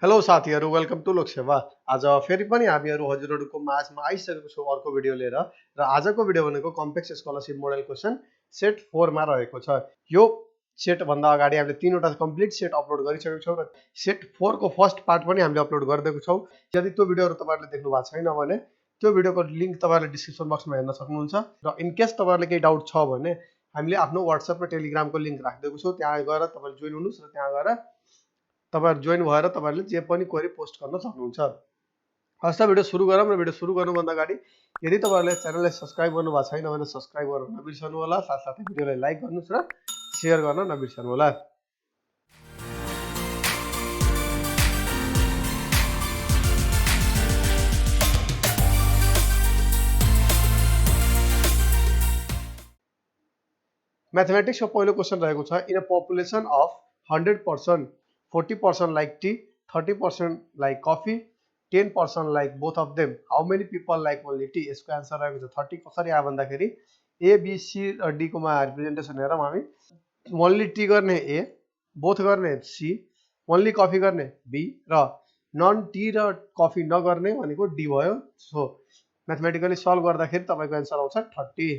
Hello साथीहरु, welcome to लोकसेवा। आज फेरि पनि हामीहरु हजुरहरुको माझमा आइसकेको छौं अर्को भिडियो लिएर। र आजको भिडियो भनेको कम्पेक्स स्कलरशिप मोडल क्वेशन सेट 4 मा रहेको छ। यो सेट भन्दा अगाडि हामीले तीनवटा कम्प्लिट सेट अपलोड गरिसकेको छौं र सेट 4 को फर्स्ट पार्ट पनि हामीले अपलोड गरिदिएको छौं। यदि त्यो भिडियोहरु तपाईहरुले देख्नु भएको छैन भने त्यो भिडियोको लिंक तपाईहरुले डिस्क्रिप्सन बक्समा हेर्न सक्नुहुन्छ। र इन केस तपाईहरुले केही डाउट छ भने हामीले आफ्नो WhatsApp र टेलिग्रामको लिंक राखिदिएको छौं। त्यहाँ गएर तपाईहरु जोइन हुनुस् र त्यहाँ गएर तपाईहरु जोइन भएर तपाईहरुले जे पनि क्वेरी पोस्ट गर्न सक्नुहुन्छ। हस् त भिडियो सुरु गरौँ। र भिडियो सुरु गर्नुभन्दा अगाडि यदि तपाईहरुले च्यानललाई सब्स्क्राइब गर्नु भएको छैन भने सब्स्क्राइब गर्न नबिर्सनु होला। साथसाथै भिडियोलाई लाइक गर्नुस् र शेयर गर्न नबिर्सनु होला। मैथमेटिक्स को पहिलो क्वेशन रहेको छ, इन अ population of 100%, 40% like tea, 30% like coffee, 10% like both of them, how many people like only tea? यसको आन्सर रहेको छ 30। कसरी आयो भन्दाखेरि A B C raw D को मा रिप्रेजेन्टेसन हेरौँ हामी। ओन्ली टी गर्ने ए, बोथ गर्ने सी, ओन्ली कफी गर्ने बी र नन टी र कफी नगर्ने भनेको डी भयो। सो म्याथमेटिकली सल्भ गर्दाखेरि तपाईको आन्सर आउँछ 30।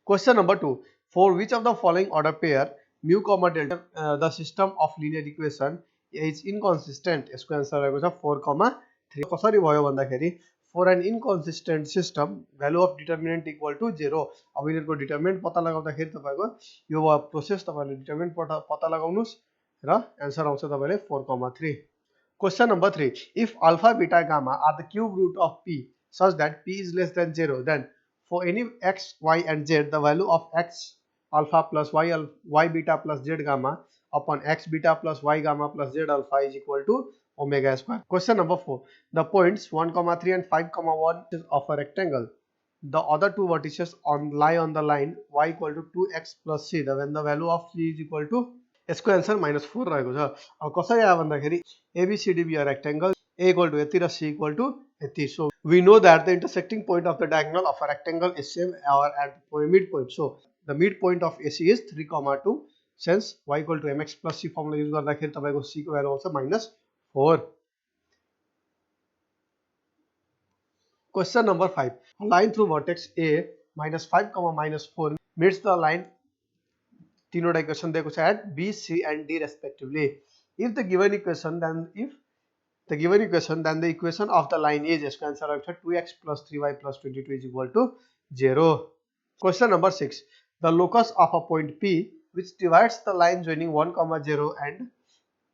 Question number 2. For which of the following order pair mu comma delta the system of linear equation is inconsistent? यसको आन्सर रहेको छ 4, 3। कसरी भयो भन्दाखेरि for an inconsistent system value of determinant equal to 0। अब यिनीहरुको डिटरमिनेन्ट पत्ता लगाउँदाखेरि तपाईको यो प्रोसेस तपाईले डिटरमिनेन्ट पत्ता लगाउनुस् र आन्सर आउँछ तपाईले 4, 3। Question number 3. If alpha, beta, gamma are the cube root of p such that p is less than 0, then for any x, y and z, the value of x alpha plus y beta plus z gamma upon x beta plus y gamma plus z alpha is equal to omega square. Question number 4. The points 1, 3 and 5, 1 of a rectangle. The other two vertices lie on the line y equal to 2x plus c, when the value of c is equal to यसको answer -4 रहेको छ। अब कसरी आयो भन्दाखेरि ABCD be a rectangle, A equal to Yati raw C equal to Yati. So we know that the intersecting point of the diagonal of a rectangle is same or at the midpoint. So the midpoint of AC is 3, 2. Since y equal to mx plus c formula use गर्दाखेरि तपाईको c को value आउँछ -4. Question number 5. A line through vertex A -5, -4 meets the line. तीनोटा equation दिएको छ at B, C and D respectively. If the given equation, then the equation of the line is, यसको answer आउँछ 2x plus 3y plus 22 is equal to 0. Question number 6. The locus of a point P which divides the line joining 1, 0 and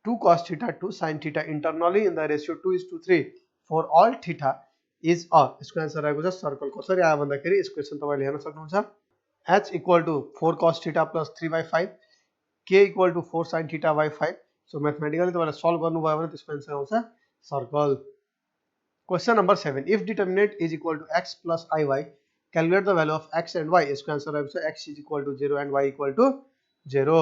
2 cos theta 2 sin theta internally in the ratio 2:3 for all theta is a. यसको answer आएको छ circle. कसरी आयो भन्दाखेरि yes question तपाईले हेर्न सक्नुहुन्छ। h equal to 4 cos theta plus 3 by 5, k equal to 4 sin theta by 5. So mathematically तपाईले सल्भ गर्नुभयो भने त्यसको आन्सर आउँछ circle. Question number 7. If determinant is equal to x plus iy, calculate the value of x and y. यसको answer आउँछ x is equal to 0 and y equal to 0.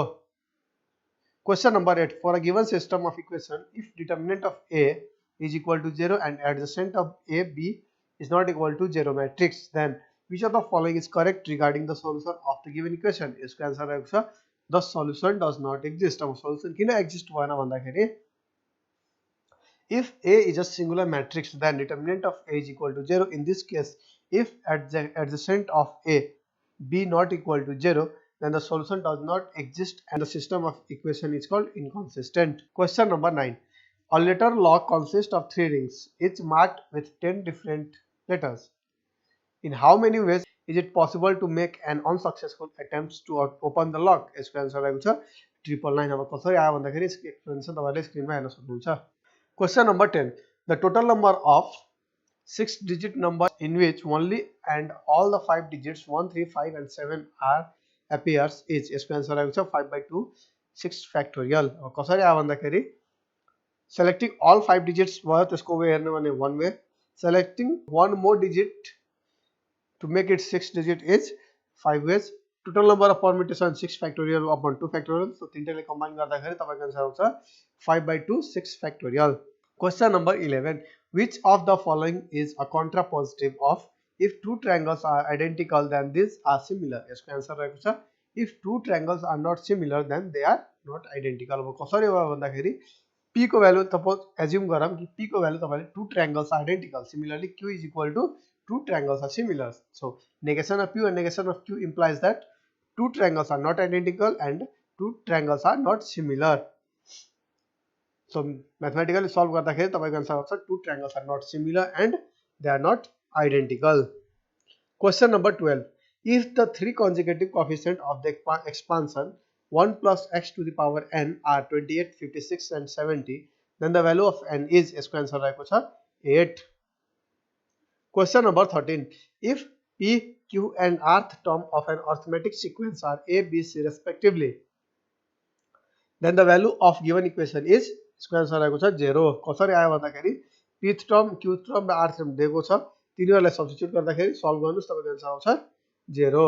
Question number 8. For a given system of equation, if determinant of a is equal to 0 and adjacent of a b is not equal to 0 matrix, then which of the following is correct regarding the solution of the given equation? यसको answer रहेको छ the solution does not exist. अब solution किन exist भएन भन्दाखेरि if A is a singular matrix, then determinant of A is equal to 0. In this case, if adjacent of A B not equal to 0, then the solution does not exist and the system of equation is called inconsistent. Question number 9. A letter lock consists of 3 rings, each marked with 10 different letters. In how many ways is it possible to make an unsuccessful attempt to open the lock? यसको answer रहेको छ 999. अब कसरी आयो भन्दाखेरि यसको explanation तपाईले स्क्रिनमा हेर्न सक्नुहुन्छ। Question number 10. The total number of 6-digit numbers in which only and all the 5 digits 1, 3, 5 and 7 appears is. यसको आन्सर रहेको छ 5/2 6 factorial. अब कसरी आयो भन्दाखेरि selecting all 5 digits भयो त्यसको वे हेर्नु भने one way, selecting one more digit to make it 6 digit is 5 ways. Total number of permutation 6 factorial upon 2 factorial. So तीनटाले combine गर्दाखेरि तपाईको आन्सर आउँछ 5/2 6 factorial. Question number 11. Which of the following is a contrapositive of if two triangles are identical then these are similar? यसको answer रहेको छ if two triangles are not similar then they are not identical. अब कसरी भयो भन्दाखेरि P को value suppose assume गरौँ कि P को भ्यालु तपाईले two triangles are identical. Similarly, Q is equal to two triangles are similar. So negation of P and negation of Q implies that two triangles are not identical and two triangles are not similar. So mathematically solve गर्दाखेरि तपाईको answer आउँछ two triangles are not similar and they are not identical. Question number 12. If the three consecutive coefficients of the expansion 1 plus x to the power n are 28, 56 and 70, then the value of n is यसको answer रहेको छ 8. Question number 13. If p, q and rth term of an arithmetic sequence are a, b, c respectively, then the value of given equation is यसको answer रहेको छ 0. कसरी आयो भन्दाखेरि pth term, qth term र rth term दिएको छ, तिनीहरुलाई substitute गर्दाखेरि solve गर्नुस् तपाईको आन्सर आउँछ 0.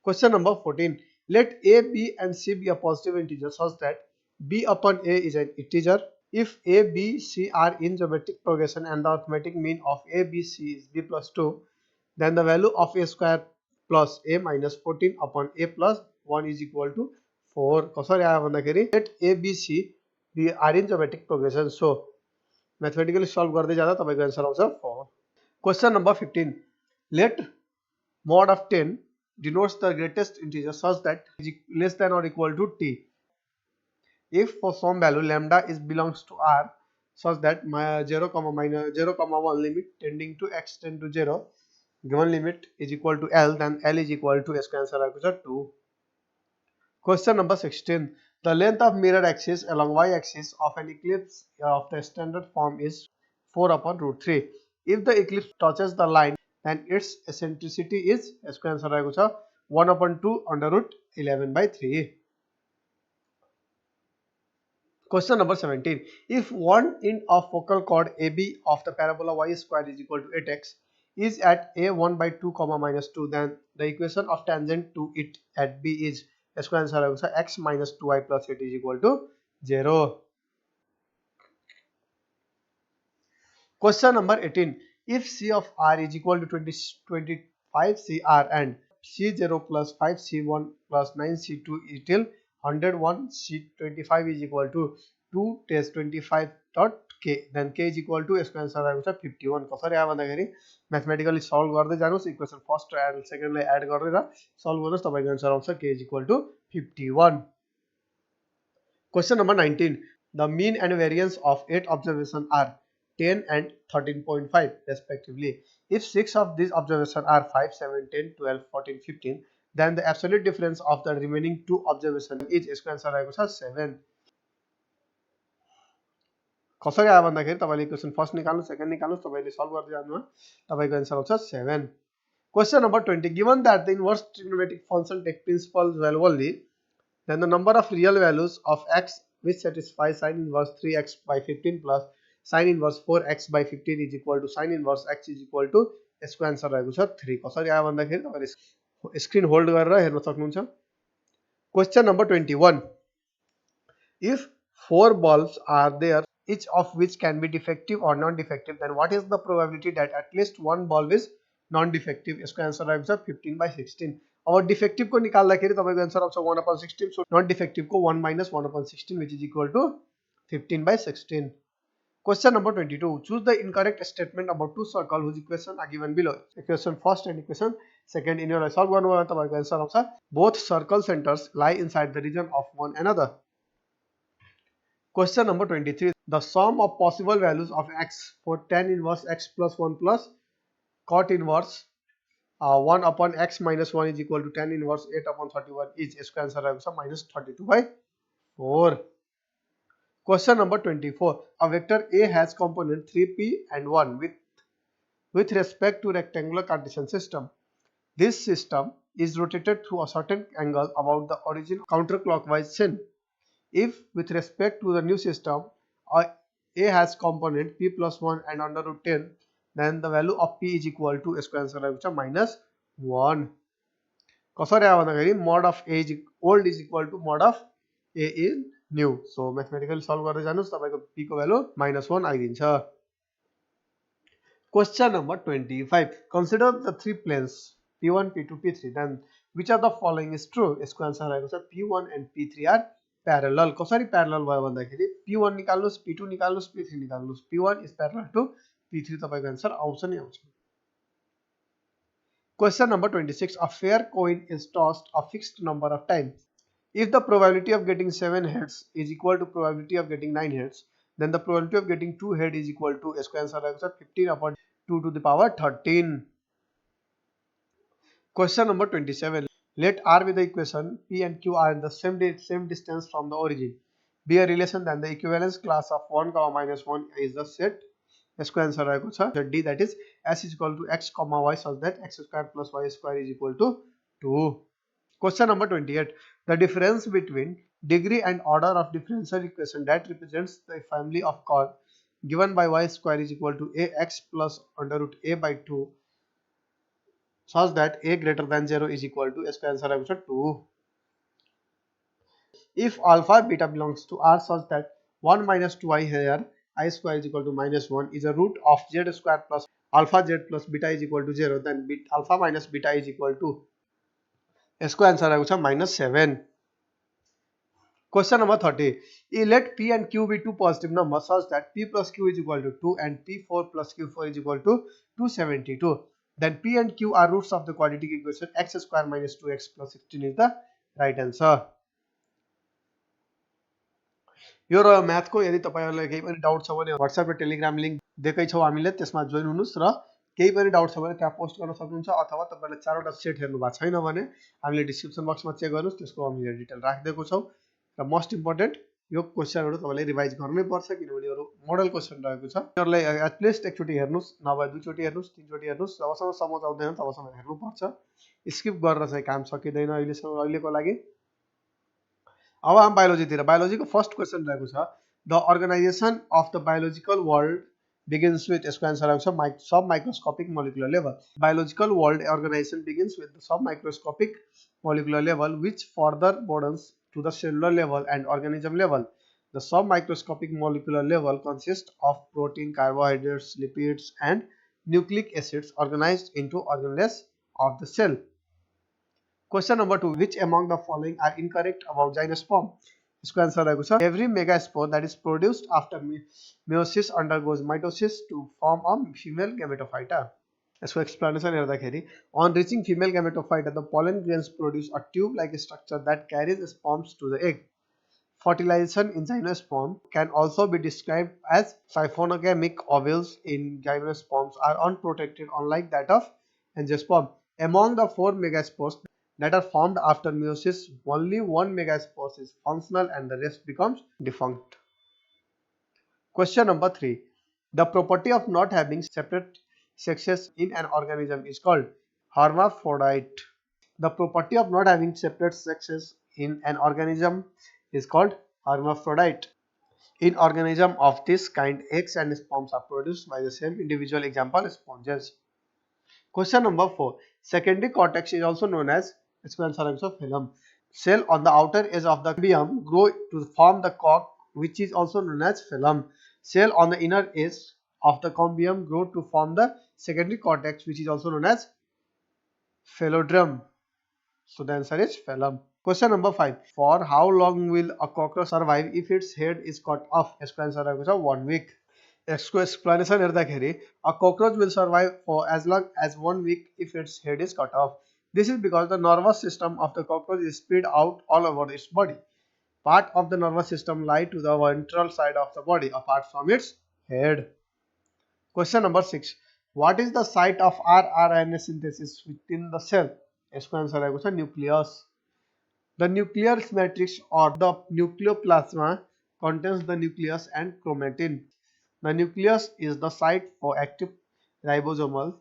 Question number 14. Let a, b and c be a positive integer such that b upon a is an integer. If a, b, c are in geometric progression and the arithmetic mean of a, b, c is b plus 2, then the value of a square plus a minus 14 upon a plus 1 is equal to 4. कसरी आयो भन्दाखेरि let a, b, c be are in geometric progression. So mathematically solve गर्दै जाँदा तपाईको answer आउँछ 4. Question number 15. Let mod of 10 denotes the greatest integer such that is less than or equal to t. If for some value lambda is belongs to R such that 0, minus 0, 1 limit tending to x tend to 0, given limit is equal to L, then L is equal to S answer 2. Question number 16. The length of mirror axis along y-axis of an eclipse of the standard form is 4 upon root 3. If the eclipse touches the line, then its eccentricity is यसको answer रहेको छ 1 upon 2 under root 11 by 3. Question number 17. If one end of focal chord AB of the parabola y square is equal to 8x is at a 1 by 2 comma minus 2, then the equation of tangent to it at B is यसको answer रहेको छ x minus 2y plus 8 is equal to 0. Question number 18. If C of R is equal to 25 CR and C0 plus 5 C1 plus 9 C2 is till 101 C25 is equal to 2 test 25 dot k, then k is equal to यसको answer रहेको छ 51. कसरी आयो भन्दाखेरि mathematically solve गर्दै जानुस्, equation first र second लाई add गरेर solve गर्नुस्, तपाईको आन्सर आउँछ k is equal to 51. Question number 19. The mean and variance of 8 observations are 10 and 13.5 respectively. If 6 of these observations are 5, 7, 10, 12, 14, 15, then the absolute difference of the remaining 2 observations is यसको answer रहेको छ 7. कसरी आयो भन्दाखेरि तपाईले equation first निकाल्नु, second निकाल्नु, तपाईले सल्भ गर्दै जानु, तपाईको आन्सर आउँछ 7. Question number 20. Given that the inverse trigonometric function takes principal value only, then the number of real values of x which satisfy sin inverse 3x by 15 plus sin inverse 4x by 15 is equal to sin inverse x is equal to यसको answer रहेको छ 3. कसरी आयो भन्दाखेरि तपाईले screen hold गरेर हेर्न सक्नुहुन्छ. Question number 21. If 4 bulbs are there, each of which can be defective or non-defective, then what is the probability that at least one bulb is non-defective? यसको आन्सर रहेको छ 15 by 16. अब डिफेक्टिभ को निकाल्दाखेरि तपाईको answer आउँछ 1 upon 16. So non-defective को 1 minus 1 upon 16 which is equal to 15 by 16. Question number 22. Choose the incorrect statement about two circles whose equations are given below. Equation first and equation second in your solve गर्नु भयो तपाईको answer आउँछ both circle centers lie inside the region of one another. Question number 23. The sum of possible values of x for tan inverse x plus 1 plus cot inverse 1 upon x minus 1 is equal to tan inverse 8 upon 31 is यसको answer रहेको छ minus 32 by 4. Question number 24. A vector A has component 3p and 1 with respect to rectangular Cartesian system. This system is rotated through a certain angle about the origin counterclockwise sin. If with respect to the new system A has component p plus 1 and under root 10, then the value of p is equal to यसको answer रहेको छ minus 1. कसरी आयो भन्दाखेरि mod of A is old is equal to mod of A is new. So mathematically solve गर्दै जानुस्, तपाईको p को value -1 आइदिन्छ. Question number 25. Consider the three planes p1, p2, p3. Then which of the following is true? यसको answer रहेको छ p1 and p3 are parallel कसरी parallel भयो भन्दाखेरि P1 निकाल्नुस् P2 निकाल्नुस् P3 निकाल्नुस् P1 is parallel to P3 तपाईको answer आउँछ नि आउँछ Question number 26 a fair coin is tossed a fixed number of times if the probability of getting 7 heads is equal to probability of getting 9 heads then the probability of getting 2 head is equal to यसको answer आएको छ 15 upon 2 to the power 13 Question number 27 let R be the equation P and Q are in the same distance from the origin be a relation then the equivalence class of 1 comma minus 1 is the set यसको answer आएको छ D that is S is equal to X comma Y such that X square plus Y square is equal to 2 Question number 28 the difference between degree and order of differential equation that represents the family of chord given by Y square is equal to AX plus under root A by 2 such that A greater than 0 is equal to यसको answer आएको छ 2 if alpha beta belongs to R such that 1 minus 2i here I square is equal to minus 1 is a root of z square plus alpha z plus beta is equal to 0 then alpha minus beta is equal to यसको answer आएको छ minus 7 Question number 30 let P and Q be two positive numbers such that P plus Q is equal to 2 and P4 plus Q4 is equal to 272 then P and Q are roots of the quadratic equation x square minus 2x plus 16 is the right answer यो र म्याथको यदि तपाईहरुलाई केही पनि doubt छ भने WhatsApp र Telegram link दिएकै छौ हामीले त्यसमा join हुनुस् र केही पनि डाउट छ भने त्यहाँ पोस्ट गर्न सक्नुहुन्छ अथवा तपाईहरुले चारवटा सेट हेर्नु भएको छैन भने हामीले डिस्क्रिप्सन बक्समा चेक गर्नुस् त्यसको हामीले डिटेल राखिदिएको छौ र मोस्ट इम्पोर्टेन्ट यो क्वेशनहरु तपाईले रिभाइज गर्नै पर्छ किनभने यो मोडल क्वेशन रहेको छ तपाईहरुले एट लिस्ट एकचोटी हेर्नुस् नभए दुईचोटी हेर्नुस् तीनचोटी हेर्नुस् जबसम्म समझ आउँदैन तबसम्म हेर्नु पर्छ स्किप गरेर चाहिँ काम सकिदैन अहिलेको लागि अब हम बायोलोजी तिर बायोलोजी को फर्स्ट क्वेशन रहेको छ the organization of the biological world begins with यसको आन्सर आउँछ सब microscopic molecular level biological world organization begins with the sub microscopic molecular level which further broadens to the cellular level and organism level the sub microscopic molecular level consists of protein carbohydrates lipids and nucleic acids organized into organelles of the cell Question number 2 which among the following are incorrect about gymnosperm इसको answer आएको छ every megaspore that is produced after meiosis undergoes mitosis to form a female gametophyte यसको explanation हेर्दाखेरि on reaching female gametophyte the pollen grains produce a tube like structure that carries sperms to the egg fertilization in gymnosperm can also be described as siphonogamic ovules in gymnosperms are unprotected unlike that of angiosperm among the 4 megaspores that are formed after meiosis only one megaspore is functional and the rest becomes defunct question number 3 the property of not having separate sexes in an organism is called hermaphrodite the property of not having separate sexes in an organism is called hermaphrodite in organism of this kind eggs and sperms are produced by the same individual example sponges question number 4 secondary cortex is also known as its answer is phylum cell on the outer edge of the cambium grow to form the cork which is also known as phylum cell on the inner edge of the cambium grow to form the secondary cortex which is also known as phylloderm so the answer is phylum question number 5 for how long will a cockroach survive if its head is cut off its answer is 1 week यसको explanation हेर्दाखेरि a cockroach will survive for as long as 1 week if its head is cut off this is because the nervous system of the cockroach is spread out all over its body part of the nervous system lie to the ventral side of the body apart from its head question number 6 what is the site of rRNA synthesis within the cell यसको answer आएको छ nucleus the nuclear matrix or the nucleoplasma contains the nucleus and chromatin the nucleus is the site for active ribosomal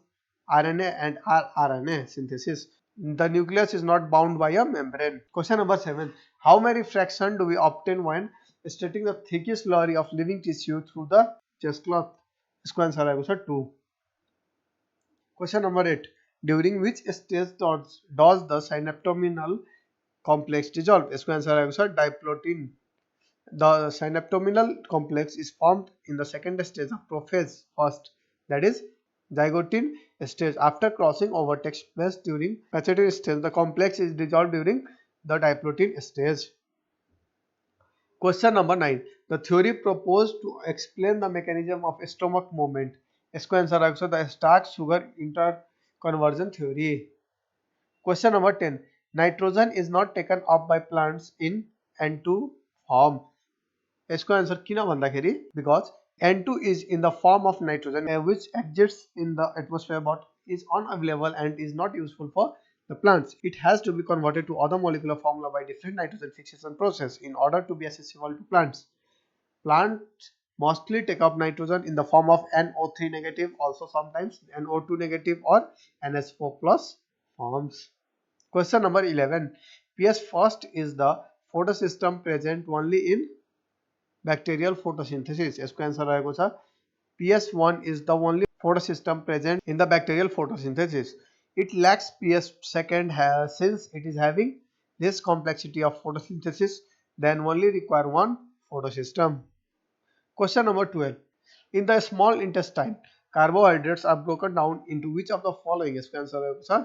RNA and rRNA synthesis. The nucleus is not bound by a membrane. Question number 7. How many fractions do we obtain when stating the thickest layer of living tissue through the chest cloth? इसको answer आएगा sir 2. Question number 8. During which stage does the synaptominal complex dissolve? इसको answer आएगा sir diplotin. The synaptominal complex is formed in the second stage of prophase first, that is zygotin stage. After crossing over takes place during pituitary stage, the complex is dissolved during the diplotin stage. Question number 9. The theory proposed to explain the mechanism of stomach movement. इसको answer आएगा the starch sugar interconversion theory. Question number 10. Nitrogen is not taken up by plants in N2 form. इसको answer किन भन्दाखेरि because N2 is in the form of nitrogen which exists in the atmosphere but is unavailable and is not useful for the plants. It has to be converted to other molecular formula by different nitrogen fixation process in order to be accessible to plants. Plants mostly take up nitrogen in the form of NO3 negative, also sometimes NO2 negative or NH4 plus forms. Question number 11. PS first is the photosystem present only in bacterial photosynthesis. इसको answer आएको छ PS1 is the only photosystem present in the bacterial photosynthesis. It lacks PS second since it is having this complexity of photosynthesis then only require one photosystem. Question number 12. In the small intestine, carbohydrates are broken down into which of the following? इसको answer आएको छ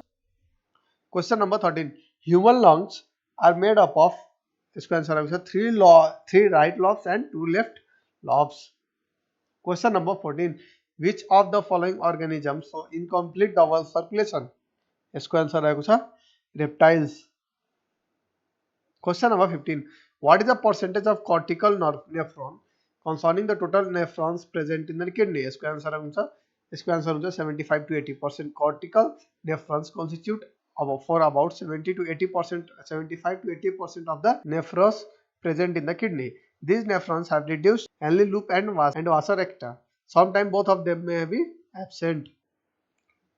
Question number 13. Human lungs are made up of इसको answer आएको छ 3 right lobes and 2 left lobes. Question number 14. Which of the following organisms show incomplete double circulation? इसको answer आएको छ reptiles. Question number 15. What is the percentage of cortical nephron concerning the total nephrons present in the kidney? इसको answer हुन्छ 75 to 80%. Cortical nephrons constitute for about 70 to 80%, 75 to 80% of the nephrons present in the kidney. These nephrons have reduced only loop and vasa recta. Sometimes both of them may be absent.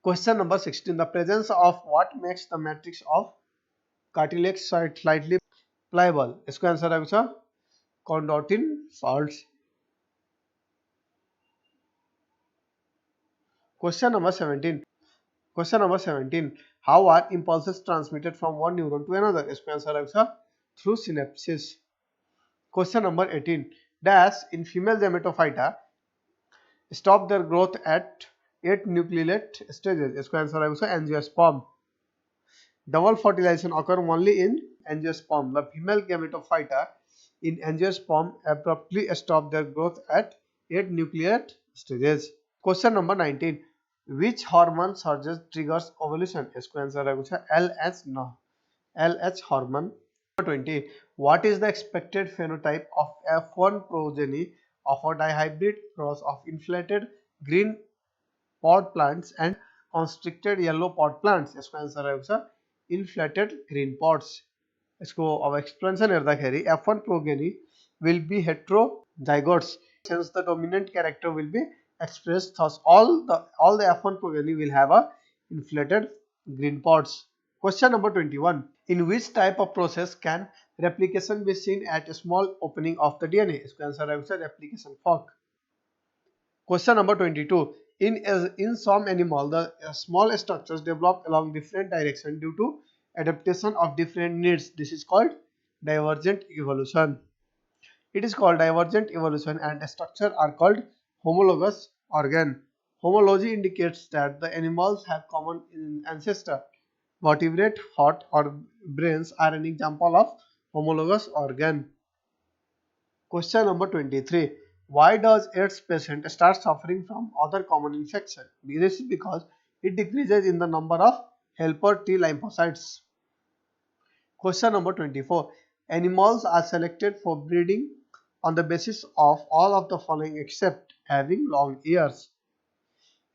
Question number 16. The presence of what makes the matrix of cartilage slightly pliable? इसको answer आएको छ chondroitin salts. Question number 17. Question number 17. How are impulses transmitted from one neuron to another? इसको answer आएको छ through synapses. Question number 18. Dash in female gametophyta stop their growth at 8 nucleate stages. इसको answer आएको छ angiosperm. Double fertilization occur only in angiosperm. The female gametophyta in angiosperm abruptly stop their growth at 8 nucleate stages. Question number 19. Which hormone surges triggers ovulation? इसको answer आएको छ LH hormone. Number 20. What is the expected phenotype of F1 progeny of a dihybrid cross of inflated green pod plants and constricted yellow pod plants? इसको answer आएको छ inflated green pods. इसको अब explanation हेर्दाखेरि F1 progeny will be heterozygotes since the dominant character will be expressed. Thus all the F1 progeny will have a inflated green pods. Question number 21. In which type of process can replication be seen at a small opening of the DNA? इसको answer आएको छ replication fork. Question number 22. In some animal, the small structures develop along different directions due to adaptation of different needs. This is called divergent evolution. It is called divergent evolution and structure are called homologous organ. Homology indicates that the animals have common ancestor. Vertebrate, heart or brains are an example of homologous organ. Question number 23. Why does AIDS patient start suffering from other common infection? This is because it decreases in the number of helper T lymphocytes. Question number 24. Animals are selected for breeding on the basis of all of the following except having long ears.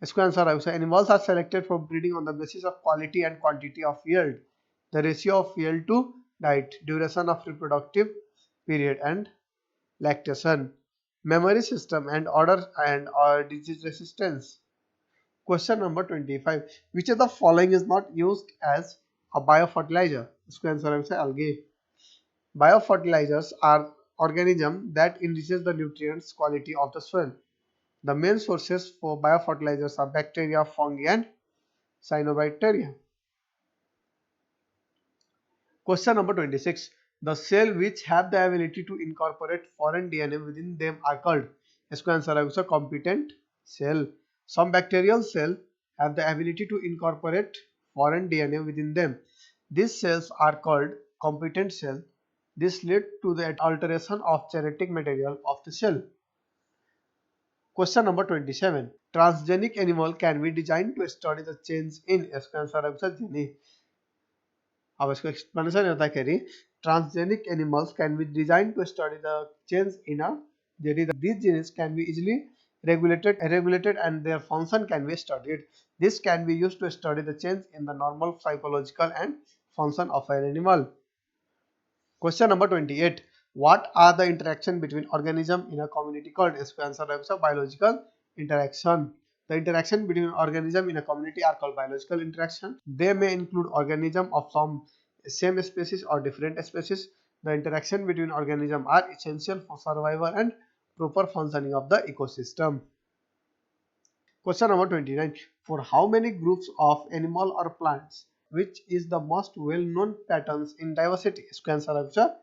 इसको answer आएको छ animals are selected for breeding on the basis of quality and quantity of yield, the ratio of yield to diet, duration of reproductive period and lactation, memory system and order and disease resistance. Question number 25. Which of the following is not used as a biofertilizer? इसको answer आएको छ algae. Biofertilizers are organisms that enriches the nutrients quality of the soil. The main sources for biofertilizers are bacteria, fungi and cyanobacteria. Question number 26. The cell which have the ability to incorporate foreign DNA within them are called. इसको answer आएको छ competent cell. Some bacterial cells have the ability to incorporate foreign DNA within them. These cells are called competent cells. This led to the alteration of genetic material of the cell. Question number 27. Transgenic animal can be designed to study the change in sequence gene. अब इसको explanation हेर्दाखेरि transgenic animals can be designed to study the change in a gene. These genes can be easily regulated and their function can be studied. This can be used to study the change in the normal psychological and function of an animal. Question number 28. What are the interaction between organism in a community called? इसको answer रहेगा biological interaction. The interaction between organism in a community are called biological interaction. They may include organism of some same species or different species. The interaction between organism are essential for survival and proper functioning of the ecosystem. Question number 29. For how many groups of animal or plants, which is the most well-known patterns in diversity? इसको answer रहेगा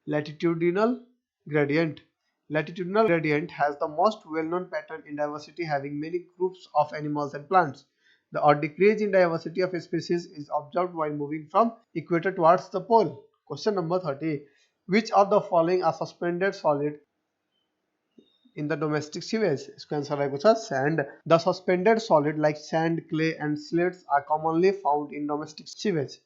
latitudinal gradient. Latitudinal gradient has the most well-known pattern in diversity, having many groups of animals and plants. The odd decrease in diversity of species is observed while moving from equator towards the pole. Question number 30. Which of the following are suspended solid in the domestic sewage? इसको answer रहेगा sand. The suspended solid like sand, clay and slates are commonly found in domestic sewage.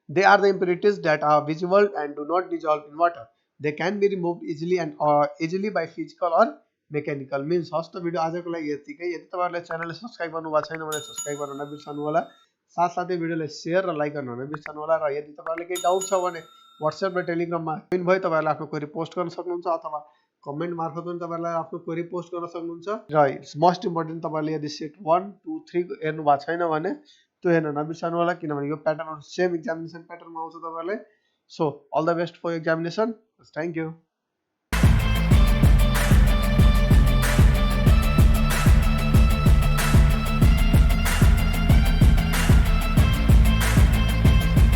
They are the impurities that are visible and do not dissolve in water. They can be removed easily and easily by physical or mechanical means. हस् त video आजको लागि यतिकै. यदि तपाईहरुले च्यानललाई subscribe गर्नुभएको छैन भने सब्स्क्राइब गर्न नबिर्सनु होला. साथसाथै भिडियोलाई शेयर र लाइक गर्न नबिर्सनु होला. र यदि तपाईहरुले केही डाउट छ भने WhatsApp र Telegram मा जोइन भई तपाईहरुले आफ्नो क्वेरी पोस्ट गर्न सक्नुहुन्छ अथवा कमेन्ट मार्फत पनि तपाईहरुले आफ्नो क्वेरी पोस्ट गर्न सक्नुहुन्छ. र मोस्ट इम्पोर्टेन्ट तपाईहरुले यदि सेट 1 2 3 हेर्नु भएको छैन भने त्यो हेर्न नबिर्सनु होला किनभने यो प्याटर्नहरु सेम एक्जामिनेसन प्याटर्नमा आउँछ तपाईहरुलाई. So all the best for examination. Thank you.